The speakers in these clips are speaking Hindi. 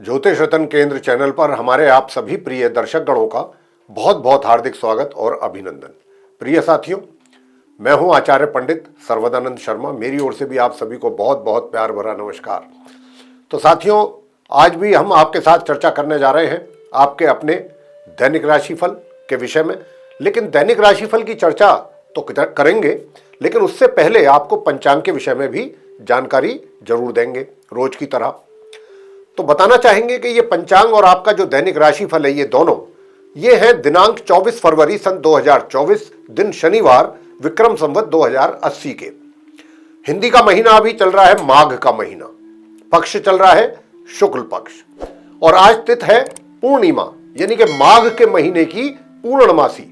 ज्योतिष रतन केंद्र चैनल पर हमारे आप सभी प्रिय दर्शक गणों का बहुत बहुत हार्दिक स्वागत और अभिनंदन। प्रिय साथियों, मैं हूं आचार्य पंडित सर्वदानंद शर्मा। मेरी ओर से भी आप सभी को बहुत बहुत प्यार भरा नमस्कार। तो साथियों, आज भी हम आपके साथ चर्चा करने जा रहे हैं आपके अपने दैनिक राशिफल के विषय में। लेकिन दैनिक राशिफल की चर्चा तो करेंगे, लेकिन उससे पहले आपको पंचांग के विषय में भी जानकारी जरूर देंगे रोज की तरह। तो बताना चाहेंगे कि ये पंचांग और आपका जो दैनिक राशिफल है, ये है दिनांक 24 फरवरी सन 2024, दिन शनिवार, विक्रम संवत 2080 के। हिंदी का महीना अभी चल रहा है माघ का महीना, पक्ष चल रहा है शुक्ल पक्ष, और आज तिथि है पूर्णिमा, यानी कि माघ के महीने की पूर्णमासी,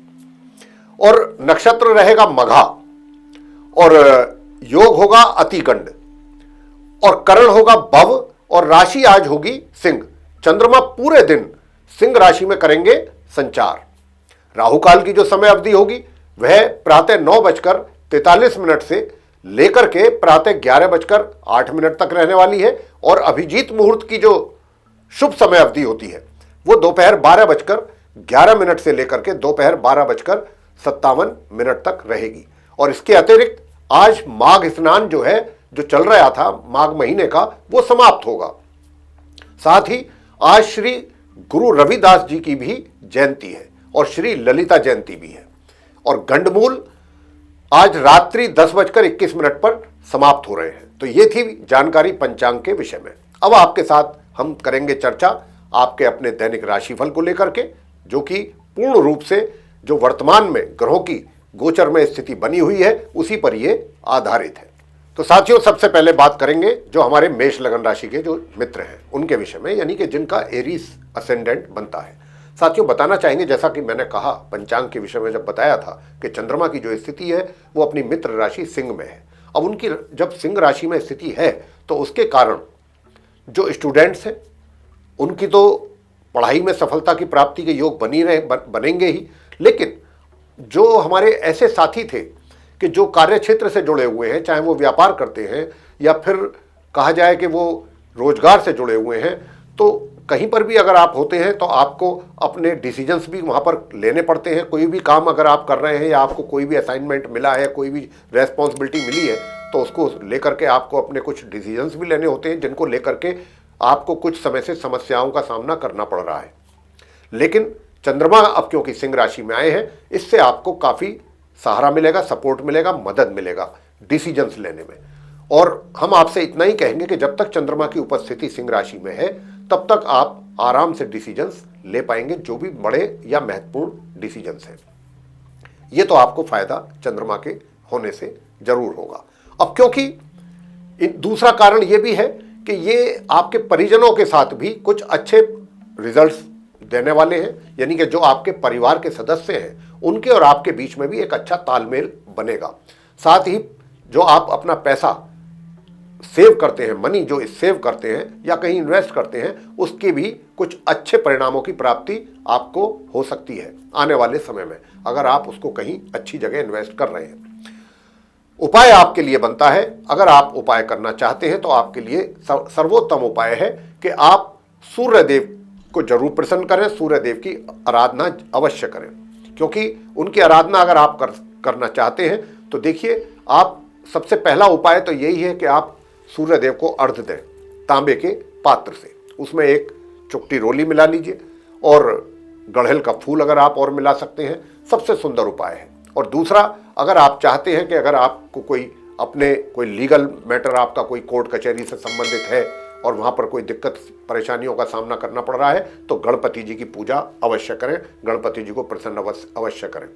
और नक्षत्र रहेगा मघा, और योग होगा अतिगंड, और करण होगा भव, और राशि आज होगी सिंह। चंद्रमा पूरे दिन सिंह राशि में करेंगे संचार। राहु काल की जो समय अवधि होगी वह प्रातः 9:43 से लेकर के प्रातः 11:08 तक रहने वाली है, और अभिजीत मुहूर्त की जो शुभ समय अवधि होती है वो दोपहर 12:11 से लेकर के दोपहर 12:57 तक रहेगी। और इसके अतिरिक्त आज माघ स्नान जो चल रहा था माघ महीने का, वो समाप्त होगा। साथ ही आज श्री गुरु रविदास जी की भी जयंती है और श्री ललिता जयंती भी है। और गंडमूल आज रात्रि 10:21 पर समाप्त हो रहे हैं। तो ये थी जानकारी पंचांग के विषय में। अब आपके साथ हम करेंगे चर्चा आपके अपने दैनिक राशिफल को लेकर के, जो कि पूर्ण रूप से जो वर्तमान में ग्रहों की गोचर में स्थिति बनी हुई है उसी पर ये आधारित है। तो साथियों, सबसे पहले बात करेंगे जो हमारे मेष लगन राशि के जो मित्र हैं उनके विषय में, यानी कि जिनका एरीज असेंडेंट बनता है। साथियों, बताना चाहेंगे, जैसा कि मैंने कहा पंचांग के विषय में जब बताया था कि चंद्रमा की जो स्थिति है वो अपनी मित्र राशि सिंह में है। अब उनकी जब सिंह राशि में स्थिति है तो उसके कारण जो स्टूडेंट्स हैं उनकी तो पढ़ाई में सफलता की प्राप्ति के योग बनेंगे ही, लेकिन जो हमारे ऐसे साथी थे कि जो कार्य क्षेत्र से जुड़े हुए हैं, चाहे वो व्यापार करते हैं या फिर कहा जाए कि वो रोजगार से जुड़े हुए हैं, तो कहीं पर भी अगर आप होते हैं तो आपको अपने डिसीजंस भी वहाँ पर लेने पड़ते हैं। कोई भी काम अगर आप कर रहे हैं या आपको कोई भी असाइनमेंट मिला है, कोई भी रेस्पॉन्सिबिलिटी मिली है, तो उसको लेकर के आपको अपने कुछ डिसीजंस भी लेने होते हैं, जिनको लेकर के आपको कुछ समय से समस्याओं का सामना करना पड़ रहा है। लेकिन चंद्रमा अब क्योंकि सिंह राशि में आए हैं, इससे आपको काफ़ी सहारा मिलेगा, सपोर्ट मिलेगा, मदद मिलेगा डिसीजंस लेने में। और हम आपसे इतना ही कहेंगे कि जब तक चंद्रमा की उपस्थिति सिंह राशि में है तब तक आप आराम से डिसीजंस ले पाएंगे, जो भी बड़े या महत्वपूर्ण डिसीजंस हैं। ये तो आपको फायदा चंद्रमा के होने से जरूर होगा। अब क्योंकि दूसरा कारण ये भी है कि ये आपके परिजनों के साथ भी कुछ अच्छे रिजल्ट्स देने वाले हैं, यानी कि जो आपके परिवार के सदस्य हैं उनके और आपके बीच में भी एक अच्छा तालमेल बनेगा। साथ ही जो आप अपना पैसा सेव करते हैं, मनी जो सेव करते हैं या कहीं इन्वेस्ट करते हैं, उसके भी कुछ अच्छे परिणामों की प्राप्ति आपको हो सकती है आने वाले समय में, अगर आप उसको कहीं अच्छी जगह इन्वेस्ट कर रहे हैं। उपाय आपके लिए बनता है, अगर आप उपाय करना चाहते हैं तो आपके लिए सर्वोत्तम उपाय है कि आप सूर्यदेव को जरूर प्रसन्न करें, सूर्यदेव की आराधना अवश्य करें। क्योंकि उनकी आराधना अगर आप करना चाहते हैं तो देखिए, आप सबसे पहला उपाय तो यही है कि आप सूर्यदेव को अर्घ्य दें तांबे के पात्र से। उसमें एक चुटकी रोली मिला लीजिए और गड़हल का फूल अगर आप और मिला सकते हैं, सबसे सुंदर उपाय है। और दूसरा, अगर आप चाहते हैं कि अगर आपको कोई लीगल मैटर, आपका कोई कोर्ट कचहरी से संबंधित है और वहाँ पर कोई दिक्कत परेशानियों का सामना करना पड़ रहा है, तो गणपति जी की पूजा अवश्य करें, गणपति जी को प्रसन्न अवश्य करें।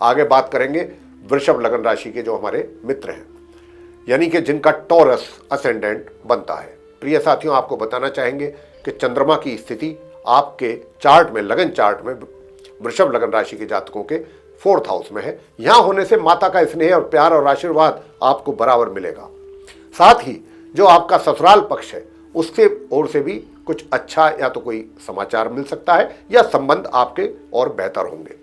आगे बात करेंगे वृषभ लगन राशि के जो हमारे मित्र हैं, यानी कि जिनका टॉरस असेंडेंट बनता है। प्रिय साथियों, आपको बताना चाहेंगे कि चंद्रमा की स्थिति आपके चार्ट में, लगन चार्ट में वृषभ लगन राशि के जातकों के 4th हाउस में है। यहाँ होने से माता का स्नेह और प्यार और आशीर्वाद आपको बराबर मिलेगा। साथ ही जो आपका ससुराल पक्ष है उसके ओर से भी कुछ अच्छा या तो कोई समाचार मिल सकता है या संबंध आपके और बेहतर होंगे।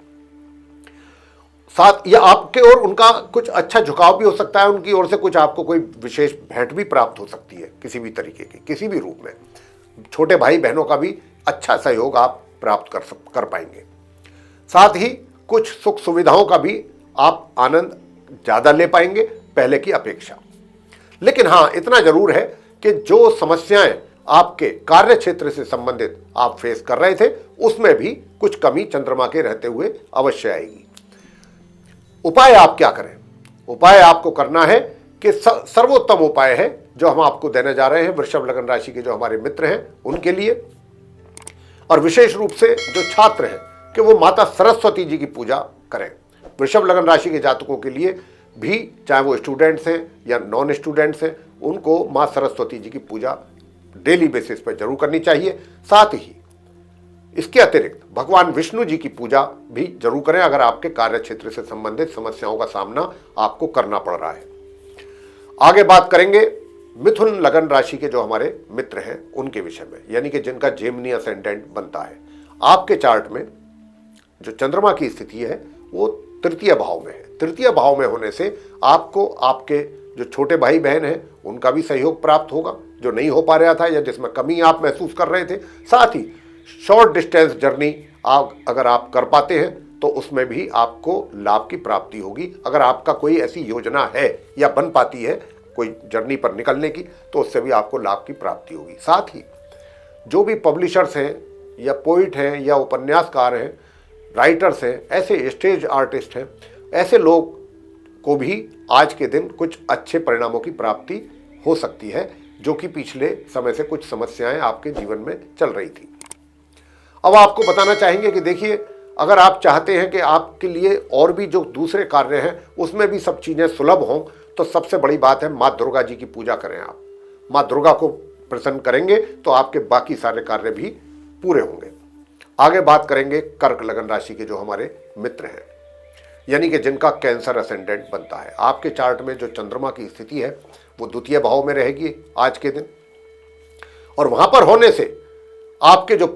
साथ या आपके ओर उनका कुछ अच्छा झुकाव भी हो सकता है, उनकी ओर से कुछ आपको कोई विशेष भेंट भी प्राप्त हो सकती है, किसी भी तरीके की, किसी भी रूप में। छोटे भाई बहनों का भी अच्छा सहयोग आप प्राप्त कर पाएंगे। साथ ही कुछ सुख सुविधाओं का भी आप आनंद ज़्यादा ले पाएंगे पहले की अपेक्षा। लेकिन हाँ, इतना जरूर है कि जो समस्याएं आपके कार्य क्षेत्र से संबंधित आप फेस कर रहे थे, उसमें भी कुछ कमी चंद्रमा के रहते हुए अवश्य आएगी। उपाय आप क्या करें? उपाय आपको करना है कि सर्वोत्तम उपाय है जो हम आपको देने जा रहे हैं वृषभ लग्न राशि के जो हमारे मित्र हैं उनके लिए, और विशेष रूप से जो छात्र हैं कि वो माता सरस्वती जी की पूजा करें। वृषभ लग्न राशि के जातकों के लिए भी, चाहे वो स्टूडेंट्स हैं या नॉन स्टूडेंट्स हैं, उनको माँ सरस्वती जी की पूजा डेली बेसिस पर जरूर करनी चाहिए। साथ ही इसके अतिरिक्त भगवान विष्णु जी की पूजा भी जरूर करें अगर आपके कार्य क्षेत्र से संबंधित समस्याओं का सामना आपको करना पड़ रहा है। आगे बात करेंगे मिथुन लगन राशि के जो हमारे मित्र हैं उनके विषय में, यानी कि जिनका जेमिनी असेंडेंट बनता है। आपके चार्ट में जो चंद्रमा की स्थिति है वो तृतीय भाव में है। तृतीय भाव में होने से आपको आपके जो छोटे भाई बहन हैं उनका भी सहयोग प्राप्त होगा जो नहीं हो पा रहा था या जिसमें कमी आप महसूस कर रहे थे। साथ ही शॉर्ट डिस्टेंस जर्नी अगर आप कर पाते हैं तो उसमें भी आपको लाभ की प्राप्ति होगी। अगर आपका कोई ऐसी योजना है या बन पाती है कोई जर्नी पर निकलने की, तो उससे भी आपको लाभ की प्राप्ति होगी। साथ ही जो भी पब्लिशर्स हैं या पोइट हैं या उपन्यासकार हैं, राइटर्स हैं, ऐसे स्टेज आर्टिस्ट हैं, ऐसे लोग को भी आज के दिन कुछ अच्छे परिणामों की प्राप्ति हो सकती है जो कि पिछले समय से कुछ समस्याएं आपके जीवन में चल रही थी। अब आपको बताना चाहेंगे कि देखिए, अगर आप चाहते हैं कि आपके लिए और भी जो दूसरे कार्य हैं उसमें भी सब चीज़ें सुलभ हों, तो सबसे बड़ी बात है माँ दुर्गा जी की पूजा करें। आप माँ दुर्गा को प्रसन्न करेंगे तो आपके बाकी सारे कार्य भी पूरे होंगे। आगे बात करेंगे कर्क लगन राशि के जो हमारे मित्र हैं, यानी कि जिनका कैंसर असेंडेंट बनता है। आपके चार्ट में जो चंद्रमा की स्थिति है वो द्वितीय भाव में रहेगी आज के दिन, और वहां पर होने से आपके जो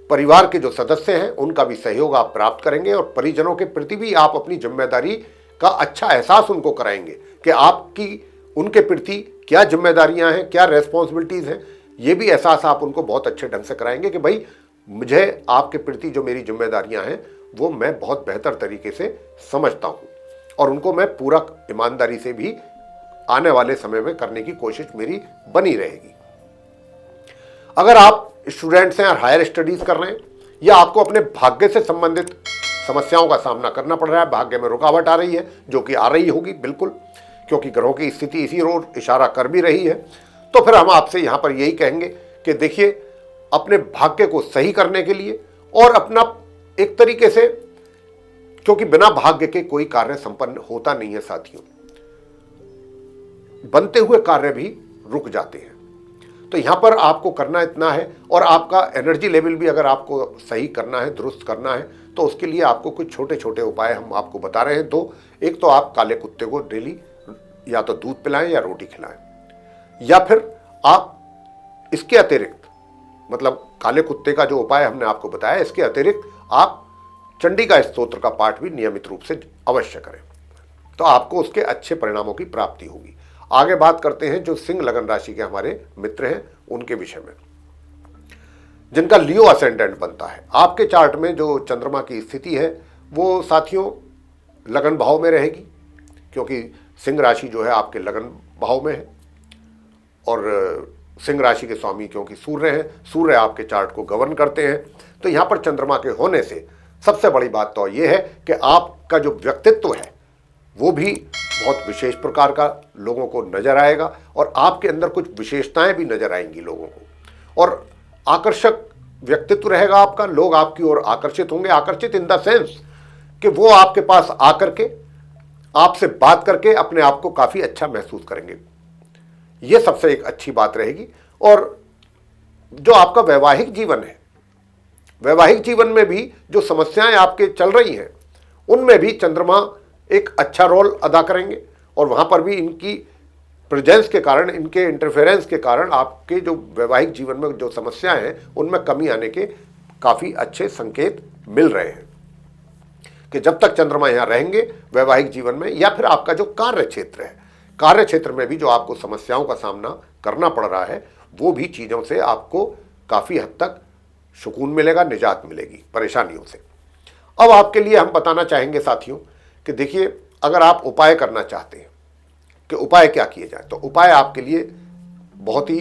परिवार के जो सदस्य हैं उनका भी सहयोग आप प्राप्त करेंगे, और परिजनों के प्रति भी आप अपनी जिम्मेदारी का अच्छा एहसास उनको कराएंगे कि आपकी उनके प्रति क्या जिम्मेदारियां हैं, क्या रेस्पॉन्सिबिलिटीज़ हैं। ये भी एहसास आप उनको बहुत अच्छे ढंग से कराएंगे कि भाई मुझे आपके प्रति जो मेरी जिम्मेदारियां हैं वो मैं बहुत बेहतर तरीके से समझता हूँ, और उनको मैं पूरा ईमानदारी से भी आने वाले समय में करने की कोशिश मेरी बनी रहेगी। अगर आप स्टूडेंट्स हैं और हायर स्टडीज़ कर रहे हैं या आपको अपने भाग्य से संबंधित समस्याओं का सामना करना पड़ रहा है, भाग्य में रुकावट आ रही है, जो कि आ रही होगी बिल्कुल, क्योंकि ग्रहों की स्थिति इसी ओर इशारा कर भी रही है, तो फिर हम आपसे यहाँ पर यही कहेंगे कि देखिए, अपने भाग्य को सही करने के लिए और अपना एक तरीके से, क्योंकि बिना भाग्य के कोई कार्य संपन्न होता नहीं है साथियों, बनते हुए कार्य भी रुक जाते हैं। तो यहाँ पर आपको करना इतना है, और आपका एनर्जी लेवल भी अगर आपको सही करना है, दुरुस्त करना है, तो उसके लिए आपको कुछ छोटे छोटे उपाय हम आपको बता रहे हैं। तो एक तो आप काले कुत्ते को डेली या तो दूध पिलाएं या रोटी खिलाएं, या फिर आप इसके अतिरिक्त, मतलब काले कुत्ते का जो उपाय हमने आपको बताया, इसके अतिरिक्त आप चंडिका स्तोत्र का पाठ भी नियमित रूप से अवश्य करें, तो आपको उसके अच्छे परिणामों की प्राप्ति होगी। आगे बात करते हैं जो सिंह लगन राशि के हमारे मित्र हैं उनके विषय में, जिनका लियो असेंडेंट बनता है। आपके चार्ट में जो चंद्रमा की स्थिति है वो साथियों लगन भाव में रहेगी, क्योंकि सिंह राशि जो है आपके लगन भाव में है, और सिंह राशि के स्वामी क्योंकि सूर्य हैं, सूर्य आपके चार्ट को गवर्न करते हैं। तो यहाँ पर चंद्रमा के होने से सबसे बड़ी बात तो ये है कि आपका जो व्यक्तित्व है वो भी बहुत विशेष प्रकार का लोगों को नजर आएगा, और आपके अंदर कुछ विशेषताएं भी नजर आएंगी लोगों को, और आकर्षक व्यक्तित्व रहेगा आपका। लोग आपकी ओर आकर्षित होंगे, आकर्षित इन द सेंस कि वो आपके पास आकर के आपसे बात करके अपने आप को काफ़ी अच्छा महसूस करेंगे। ये सबसे एक अच्छी बात रहेगी। और जो आपका वैवाहिक जीवन है, वैवाहिक जीवन में भी जो समस्याएं आपके चल रही हैं उनमें भी चंद्रमा एक अच्छा रोल अदा करेंगे, और वहाँ पर भी इनकी प्रेजेंस के कारण, इनके इंटरफेरेंस के कारण आपके जो वैवाहिक जीवन में जो समस्याएं हैं उनमें कमी आने के काफ़ी अच्छे संकेत मिल रहे हैं कि जब तक चंद्रमा यहाँ रहेंगे वैवाहिक जीवन में, या फिर आपका जो कार्य क्षेत्र है, कार्य क्षेत्र में भी जो आपको समस्याओं का सामना करना पड़ रहा है वो भी चीज़ों से आपको काफ़ी हद तक सुकून मिलेगा, निजात मिलेगी परेशानियों से। अब आपके लिए हम बताना चाहेंगे साथियों कि देखिए, अगर आप उपाय करना चाहते हैं कि उपाय क्या किए जाए, तो उपाय आपके लिए बहुत ही,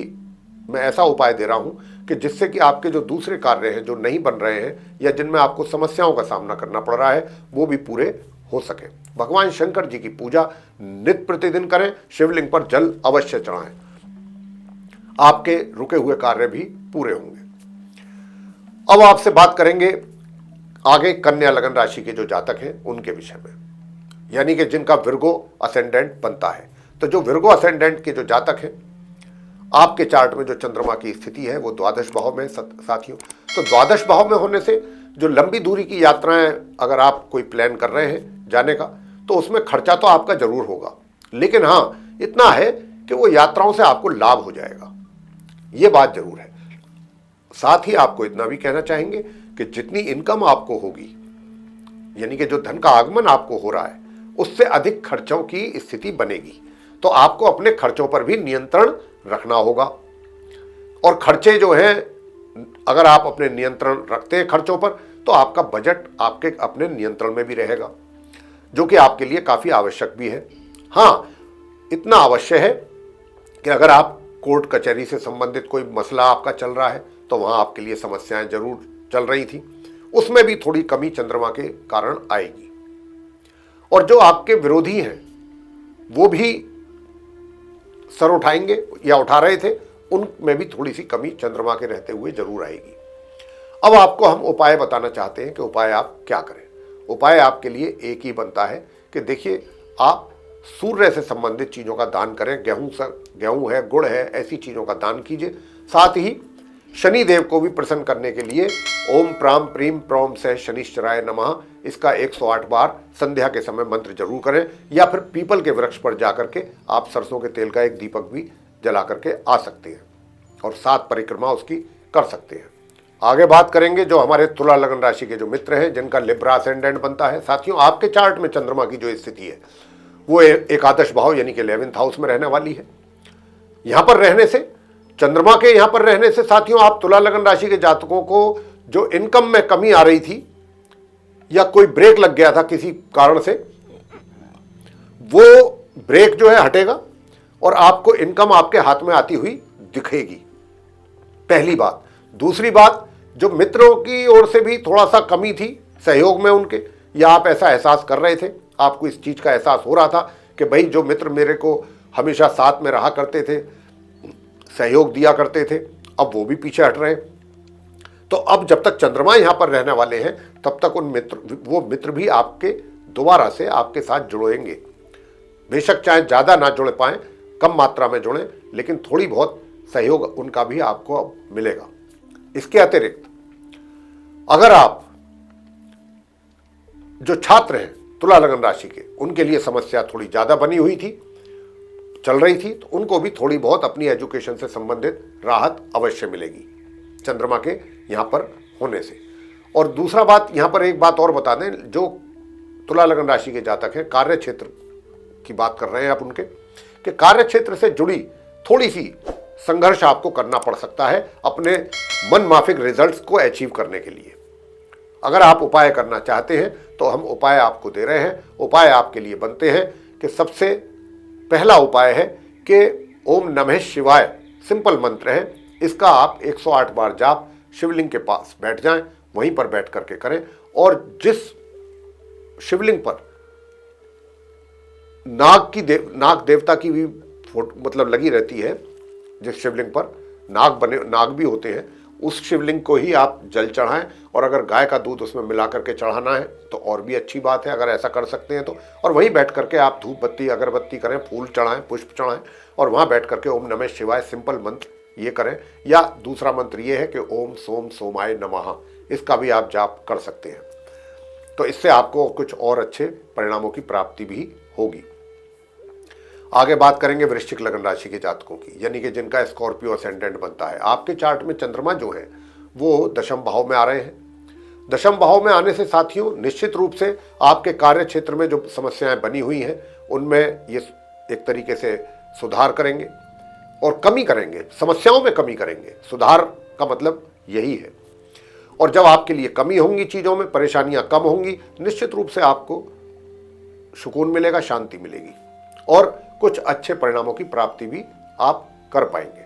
मैं ऐसा उपाय दे रहा हूं कि जिससे कि आपके जो दूसरे कार्य हैं जो नहीं बन रहे हैं या जिनमें आपको समस्याओं का सामना करना पड़ रहा है वो भी पूरे हो सके। भगवान शंकर जी की पूजा नित्य प्रतिदिन करें, शिवलिंग पर जल अवश्य चढ़ाएं, आपके रुके हुए कार्य भी पूरे होंगे। अब आपसे बात करेंगे आगे कन्या लगन राशि के जो जातक हैं उनके विषय में, यानी कि जिनका विर्गो असेंडेंट बनता है। तो जो विर्गो असेंडेंट के जो जातक हैं, आपके चार्ट में जो चंद्रमा की स्थिति है वो द्वादश भाव में साथियों। तो द्वादश भाव में होने से जो लंबी दूरी की यात्राएं अगर आप कोई प्लान कर रहे हैं जाने का, तो उसमें खर्चा तो आपका जरूर होगा, लेकिन हाँ इतना है कि वो यात्राओं से आपको लाभ हो जाएगा, ये बात जरूर है। साथ ही आपको इतना भी कहना चाहेंगे कि जितनी इनकम आपको होगी, यानी कि जो धन का आगमन आपको हो रहा है, उससे अधिक खर्चों की स्थिति बनेगी। तो आपको अपने खर्चों पर भी नियंत्रण रखना होगा। और खर्चे जो हैं, अगर आप अपने नियंत्रण रखते हैं खर्चों पर, तो आपका बजट आपके अपने नियंत्रण में भी रहेगा, जो कि आपके लिए काफी आवश्यक भी है। हाँ, इतना अवश्य है कि अगर आप कोर्ट कचहरी से संबंधित कोई मसला आपका चल रहा है तो वहां आपके लिए समस्याएं जरूर चल रही थी, उसमें भी थोड़ी कमी चंद्रमा के कारण आएगी। और जो आपके विरोधी हैं वो भी सर उठाएंगे या उठा रहे थे, उनमें भी थोड़ी सी कमी चंद्रमा के रहते हुए जरूर आएगी। अब आपको हम उपाय बताना चाहते हैं कि उपाय आप क्या करें। उपाय आपके लिए एक ही बनता है कि देखिए, आप सूर्य से संबंधित चीजों का दान करें। गेहूं है, गुड़ है, ऐसी चीजों का दान कीजिए। साथ ही शनि देव को भी प्रसन्न करने के लिए ओम प्राम प्रीम प्रौम से शनिश्चराय नमः, इसका 108 बार संध्या के समय मंत्र जरूर करें, या फिर पीपल के वृक्ष पर जाकर के आप सरसों के तेल का एक दीपक भी जला करके आ सकते हैं और 7 परिक्रमा उसकी कर सकते हैं। आगे बात करेंगे जो हमारे तुला लगन राशि के जो मित्र हैं, जिनका लिब्रा असेंडेंट बनता है। साथियों, आपके चार्ट में चंद्रमा की जो स्थिति है वो एकादश भाव यानी कि 11th हाउस में रहने वाली है। यहां पर रहने से, चंद्रमा के यहां पर रहने से साथियों, आप तुला लगन राशि के जातकों को जो इनकम में कमी आ रही थी या कोई ब्रेक लग गया था किसी कारण से, वो ब्रेक जो है हटेगा और आपको इनकम आपके हाथ में आती हुई दिखेगी, पहली बात। दूसरी बात, जो मित्रों की ओर से भी थोड़ा सा कमी थी सहयोग में उनके, या आप ऐसा एहसास कर रहे थे, आपको इस चीज का एहसास हो रहा था कि भाई जो मित्र मेरे को हमेशा साथ में रहा करते थे, सहयोग दिया करते थे, अब वो भी पीछे हट रहे हैं। तो अब जब तक चंद्रमा यहां पर रहने वाले हैं तब तक वो मित्र भी आपके दोबारा से आपके साथ जुड़ेंगे। बेशक चाहे ज्यादा ना जुड़ पाए, कम मात्रा में जुड़ें, लेकिन थोड़ी बहुत सहयोग उनका भी आपको मिलेगा। इसके अतिरिक्त अगर आप जो छात्र हैं तुला लगन राशि के, उनके लिए समस्या थोड़ी ज्यादा बनी हुई थी, चल रही थी, तो उनको भी थोड़ी बहुत अपनी एजुकेशन से संबंधित राहत अवश्य मिलेगी चंद्रमा के यहां पर होने से। और दूसरा बात, यहां पर एक बात और बता दें, जो तुला लगन राशि के जातक हैं, कार्य क्षेत्र की बात कर रहे हैं आप उनके, कि कार्य क्षेत्र से जुड़ी थोड़ी सी संघर्ष आपको करना पड़ सकता है अपने मन माफिक रिजल्ट्स को अचीव करने के लिए। अगर आप उपाय करना चाहते हैं तो हम उपाय आपको दे रहे हैं। उपाय आपके लिए बनते हैं कि सबसे पहला उपाय है कि ओम नमः शिवाय, सिंपल मंत्र है, इसका आप 108 बार जाप शिवलिंग के पास बैठ जाएं, वहीं पर बैठ करके करें। और जिस शिवलिंग पर नाग देवता की भी फोटो मतलब लगी रहती है, जिस शिवलिंग पर नाग भी होते हैं, उस शिवलिंग को ही आप जल चढ़ाएं। और अगर गाय का दूध उसमें मिला करके चढ़ाना है तो और भी अच्छी बात है, अगर ऐसा कर सकते हैं तो। और वहीं बैठ करके आप धूप बत्ती अगरबत्ती करें, फूल चढ़ाएं, पुष्प चढ़ाएं, और वहां बैठ करके ओम नमः शिवाय सिंपल मंत्र ये करें। या दूसरा मंत्र ये है कि ओम सोम सोमाय नमः, इसका भी आप जाप कर सकते हैं। तो इससे आपको कुछ और अच्छे परिणामों की प्राप्ति भी होगी। आगे बात करेंगे वृश्चिक लगन राशि के जातकों की, यानी कि जिनका स्कॉर्पियो असेंडेंट बनता है। आपके चार्ट में चंद्रमा जो है वो दशम भाव में आ रहे हैं। दशम भाव में आने से साथियों, निश्चित रूप से आपके कार्य क्षेत्र में जो समस्याएं बनी हुई हैं उनमें ये एक तरीके से सुधार करेंगे और कमी करेंगे, समस्याओं में कमी करेंगे, सुधार का मतलब यही है। और जब आपके लिए कमी होंगी, चीज़ों में परेशानियां कम होंगी, निश्चित रूप से आपको सुकून मिलेगा, शांति मिलेगी और कुछ अच्छे परिणामों की प्राप्ति भी आप कर पाएंगे।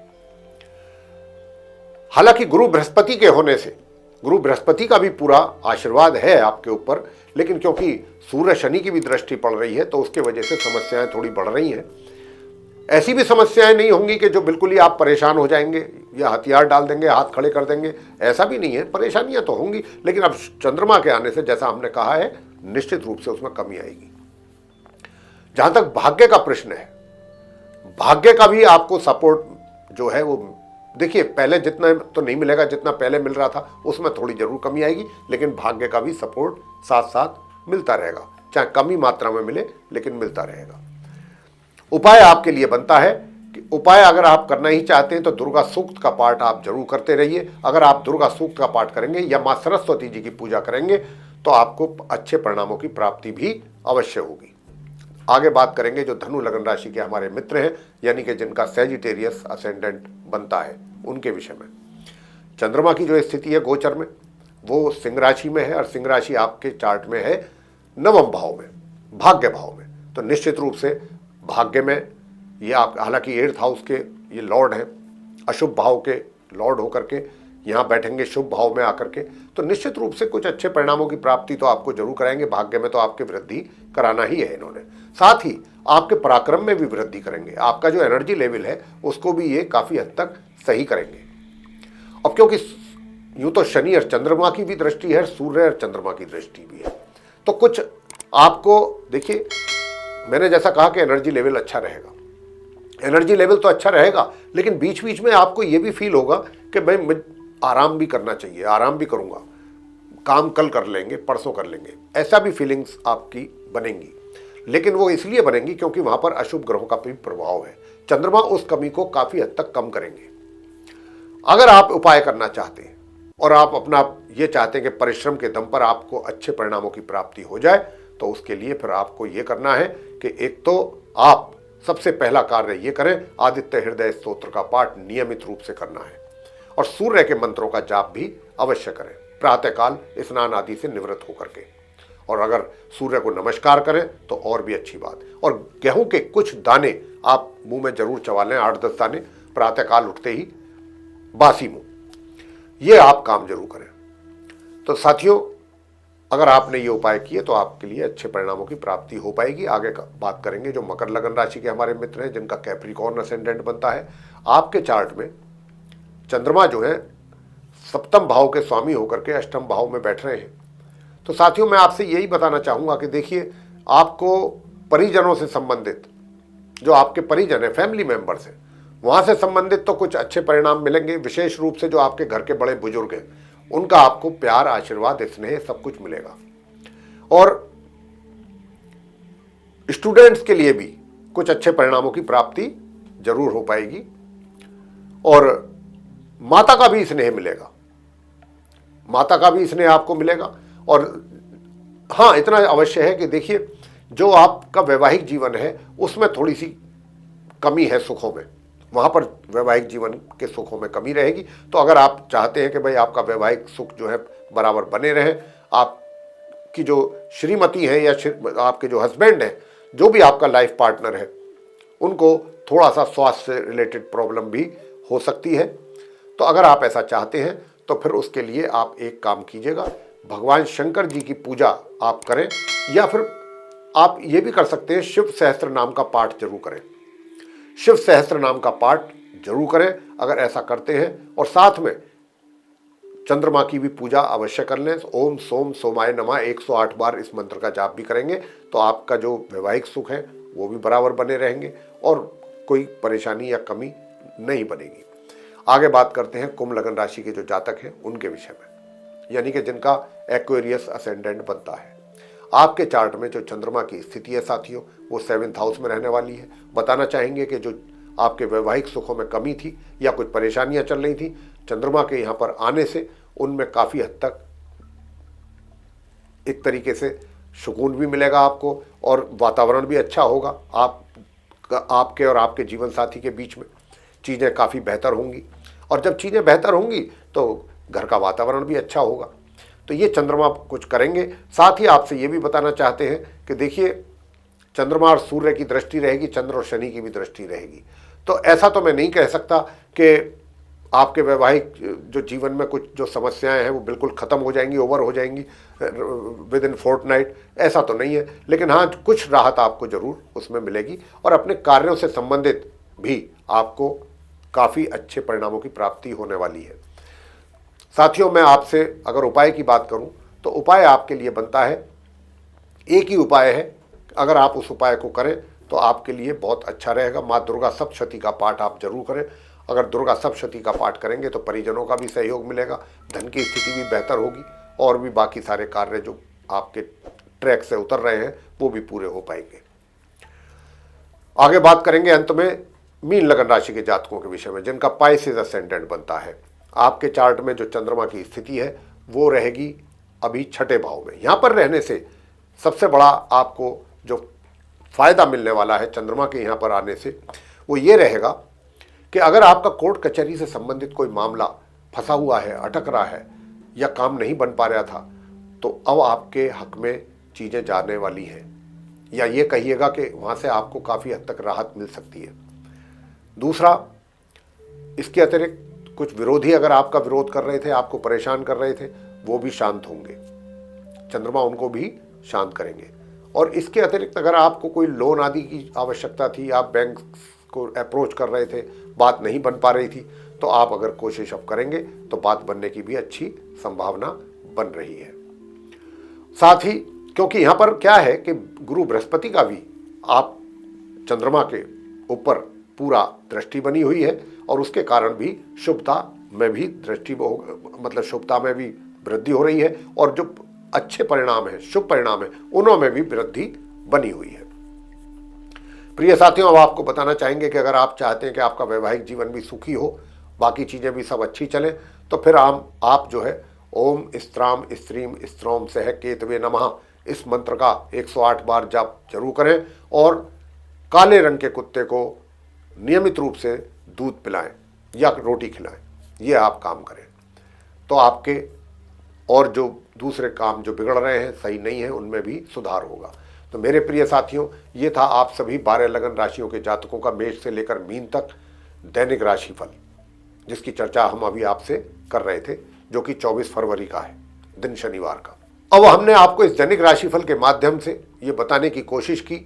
हालांकि गुरु बृहस्पति के होने से, गुरु बृहस्पति का भी पूरा आशीर्वाद है आपके ऊपर, लेकिन क्योंकि सूर्य शनि की भी दृष्टि पड़ रही है तो उसके वजह से समस्याएं थोड़ी बढ़ रही हैं। ऐसी भी समस्याएं नहीं होंगी कि जो बिल्कुल ही आप परेशान हो जाएंगे या हथियार डाल देंगे, हाथ खड़े कर देंगे, ऐसा भी नहीं है। परेशानियां तो होंगी, लेकिन अब चंद्रमा के आने से, जैसा हमने कहा है, निश्चित रूप से उसमें कमी आएगी। जहां तक भाग्य का प्रश्न है, भाग्य का भी आपको सपोर्ट जो है वो देखिए, पहले जितना तो नहीं मिलेगा जितना पहले मिल रहा था, उसमें थोड़ी जरूर कमी आएगी, लेकिन भाग्य का भी सपोर्ट साथ साथ मिलता रहेगा, चाहे कमी मात्रा में मिले लेकिन मिलता रहेगा। उपाय आपके लिए बनता है कि उपाय अगर आप करना ही चाहते हैं तो दुर्गा सूक्त का पाठ आप जरूर करते रहिए। अगर आप दुर्गा सूक्त का पाठ करेंगे या मां सरस्वती जी की पूजा करेंगे तो आपको अच्छे परिणामों की प्राप्ति भी अवश्य होगी। आगे बात करेंगे जो धनु लगन राशि के हमारे मित्र हैं, यानी कि जिनका सैजिटेरियस असेंडेंट बनता है, उनके विषय में। चंद्रमा की जो स्थिति है गोचर में, वो सिंह राशि में है और सिंह राशि आपके चार्ट में है नवम भाव में, भाग्य भाव में। तो निश्चित रूप से भाग्य में ये आप, हालांकि 8th हाउस के ये लॉर्ड हैं, अशुभ भाव के लॉर्ड होकर के यहाँ बैठेंगे शुभ भाव में आकर के, तो निश्चित रूप से कुछ अच्छे परिणामों की प्राप्ति तो आपको जरूर कराएंगे। भाग्य में तो आपके वृद्धि कराना ही है इन्होंने, साथ ही आपके पराक्रम में भी वृद्धि करेंगे। आपका जो एनर्जी लेवल है उसको भी ये काफी हद तक सही करेंगे। अब क्योंकि यूं तो शनि और चंद्रमा की भी दृष्टि है, सूर्य और चंद्रमा की दृष्टि भी है, तो कुछ आपको देखिए, मैंने जैसा कहा कि एनर्जी लेवल अच्छा रहेगा। एनर्जी लेवल तो अच्छा रहेगा, लेकिन बीच बीच में आपको यह भी फील होगा कि भाई आराम भी करना चाहिए, आराम भी करूंगा, काम कल कर लेंगे, परसों कर लेंगे, ऐसा भी फीलिंग्स आपकी बनेंगी। लेकिन वो इसलिए बनेंगी क्योंकि वहां पर अशुभ ग्रहों का भी प्रभाव है। चंद्रमा उस कमी को काफी हद तक कम करेंगे। अगर आप उपाय करना चाहते हैं और आप अपना ये चाहते हैं कि परिश्रम के दम पर आपको अच्छे परिणामों की प्राप्ति हो जाए, तो उसके लिए फिर आपको ये करना है कि एक तो आप सबसे पहला कार्य ये करें, आदित्य हृदय स्तोत्र का पाठ नियमित रूप से करना है और सूर्य के मंत्रों का जाप भी अवश्य करें प्रातःकाल स्नान आदि से निवृत्त होकर के। और अगर सूर्य को नमस्कार करें तो और भी अच्छी बात। और गेहूं के कुछ दाने आप मुंह में जरूर चबा लें, 8-10 दाने प्रातःकाल उठते ही, बासी मुंह, ये आप काम जरूर करें। तो साथियों, अगर आपने ये उपाय किए तो आपके लिए अच्छे परिणामों की प्राप्ति हो पाएगी। आगे बात करेंगे जो मकर लगन राशि के हमारे मित्र हैं, जिनका कैप्रिकॉर्न असेंडेंट बनता है। आपके चार्ट में चंद्रमा जो है सप्तम भाव के स्वामी होकर के अष्टम भाव में बैठ रहे हैं। तो साथियों, मैं आपसे यही बताना चाहूंगा कि देखिए, आपको परिजनों से संबंधित, जो आपके परिजन है, फैमिली मेंबर्स हैं, वहां से संबंधित तो कुछ अच्छे परिणाम मिलेंगे। विशेष रूप से जो आपके घर के बड़े बुजुर्ग हैं, उनका आपको प्यार, आशीर्वाद, स्नेह सब कुछ मिलेगा। और स्टूडेंट्स के लिए भी कुछ अच्छे परिणामों की प्राप्ति जरूर हो पाएगी और माता का भी स्नेह मिलेगा, माता का भी स्नेह आपको मिलेगा। और हाँ, इतना अवश्य है कि देखिए, जो आपका वैवाहिक जीवन है उसमें थोड़ी सी कमी है सुखों में, वहां पर वैवाहिक जीवन के सुखों में कमी रहेगी। तो अगर आप चाहते हैं कि भाई आपका वैवाहिक सुख जो है बराबर बने रहे, आपकी जो श्रीमती है या आपके जो हस्बैंड हैं, जो भी आपका लाइफ पार्टनर है, उनको थोड़ा सा स्वास्थ्य से रिलेटेड प्रॉब्लम भी हो सकती है। तो अगर आप ऐसा चाहते हैं तो फिर उसके लिए आप एक काम कीजिएगा, भगवान शंकर जी की पूजा आप करें, या फिर आप ये भी कर सकते हैं, शिव सहस्त्र नाम का पाठ जरूर करें। शिव सहस्त्र नाम का पाठ जरूर करें अगर ऐसा करते हैं, और साथ में चंद्रमा की भी पूजा अवश्य कर लें। ओम सोम सोमाय नमः 108 बार इस मंत्र का जाप भी करेंगे तो आपका जो वैवाहिक सुख है वो भी बराबर बने रहेंगे और कोई परेशानी या कमी नहीं बनेगी। आगे बात करते हैं कुंभ लगन राशि के जो जातक हैं उनके विषय में, यानी कि जिनका एक्वेरियस असेंडेंट बनता है। आपके चार्ट में जो चंद्रमा की स्थिति है साथियों, वो 7th हाउस में रहने वाली है। बताना चाहेंगे कि जो आपके वैवाहिक सुखों में कमी थी या कुछ परेशानियां चल रही थी, चंद्रमा के यहाँ पर आने से उनमें काफ़ी हद तक एक तरीके से सुकून भी मिलेगा आपको और वातावरण भी अच्छा होगा। आपके और आपके जीवन साथी के बीच में चीज़ें काफ़ी बेहतर होंगी। और जब चीज़ें बेहतर होंगी तो घर का वातावरण भी अच्छा होगा। तो ये चंद्रमा कुछ करेंगे। साथ ही आपसे ये भी बताना चाहते हैं कि देखिए, चंद्रमा और सूर्य की दृष्टि रहेगी, चंद्र और शनि की भी दृष्टि रहेगी। तो ऐसा तो मैं नहीं कह सकता कि आपके वैवाहिक जो जीवन में कुछ जो समस्याएं हैं वो बिल्कुल ख़त्म हो जाएंगी, ओवर हो जाएंगी विद इन फोर्टनाइट, ऐसा तो नहीं है। लेकिन हाँ, कुछ राहत आपको ज़रूर उसमें मिलेगी और अपने कार्यों से संबंधित भी आपको काफ़ी अच्छे परिणामों की प्राप्ति होने वाली है। साथियों, मैं आपसे अगर उपाय की बात करूं तो उपाय आपके लिए बनता है, एक ही उपाय है। अगर आप उस उपाय को करें तो आपके लिए बहुत अच्छा रहेगा। माँ दुर्गा सप्तशती का पाठ आप जरूर करें। अगर दुर्गा सप्तशती का पाठ करेंगे तो परिजनों का भी सहयोग मिलेगा, धन की स्थिति भी बेहतर होगी और भी बाकी सारे कार्य जो आपके ट्रैक से उतर रहे हैं वो भी पूरे हो पाएंगे। आगे बात करेंगे अंत में मीन लगन राशि के जातकों के विषय में, जिनका पाइसेस असेंडेंट बनता है। आपके चार्ट में जो चंद्रमा की स्थिति है वो रहेगी अभी छठे भाव में। यहाँ पर रहने से सबसे बड़ा आपको जो फायदा मिलने वाला है चंद्रमा के यहाँ पर आने से वो ये रहेगा कि अगर आपका कोर्ट कचहरी से संबंधित कोई मामला फंसा हुआ है, अटक रहा है या काम नहीं बन पा रहा था, तो अब आपके हक में चीज़ें जाने वाली हैं, या ये कहिएगा कि वहाँ से आपको काफ़ी हद तक राहत मिल सकती है। दूसरा, इसके अतिरिक्त कुछ विरोधी अगर आपका विरोध कर रहे थे, आपको परेशान कर रहे थे, वो भी शांत होंगे, चंद्रमा उनको भी शांत करेंगे। और इसके अतिरिक्त अगर आपको कोई लोन आदि की आवश्यकता थी, आप बैंक को अप्रोच कर रहे थे, बात नहीं बन पा रही थी, तो आप अगर कोशिश अब करेंगे तो बात बनने की भी अच्छी संभावना बन रही है। साथ ही क्योंकि यहाँ पर क्या है कि गुरु बृहस्पति का भी आप चंद्रमा के ऊपर पूरा दृष्टि बनी हुई है और उसके कारण भी शुभता में भी शुभता में भी वृद्धि हो रही है और जो अच्छे परिणाम है, शुभ परिणाम है, उनमें भी वृद्धि बनी हुई है। प्रिय साथियों, अब आपको बताना चाहेंगे कि अगर आप चाहते हैं कि आपका वैवाहिक जीवन भी सुखी हो, बाकी चीज़ें भी सब अच्छी चलें, तो फिर आप जो है ओम स्त्राम स्त्रीम स्त्रोम सह केतवे नमः इस मंत्र का 108 बार जाप जरूर करें और काले रंग के कुत्ते को नियमित रूप से दूध पिलाएं या रोटी खिलाएं, ये आप काम करें तो आपके और जो दूसरे काम जो बिगड़ रहे हैं, सही नहीं है, उनमें भी सुधार होगा। तो मेरे प्रिय साथियों, ये था आप सभी 12 लगन राशियों के जातकों का मेष से लेकर मीन तक दैनिक राशिफल, जिसकी चर्चा हम अभी आपसे कर रहे थे, जो कि 24 फरवरी का है, दिन शनिवार का। अब हमने आपको इस दैनिक राशिफल के माध्यम से ये बताने की कोशिश की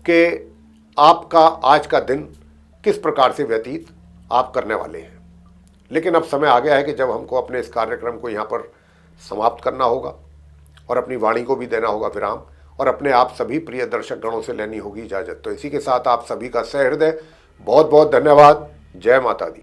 कि आपका आज का दिन किस प्रकार से व्यतीत आप करने वाले हैं। लेकिन अब समय आ गया है कि जब हमको अपने इस कार्यक्रम को यहाँ पर समाप्त करना होगा और अपनी वाणी को भी देना होगा विराम, और अपने आप सभी प्रिय दर्शक गणों से लेनी होगी इजाज़त। तो इसी के साथ आप सभी का सहृदय बहुत बहुत धन्यवाद। जय माता दी।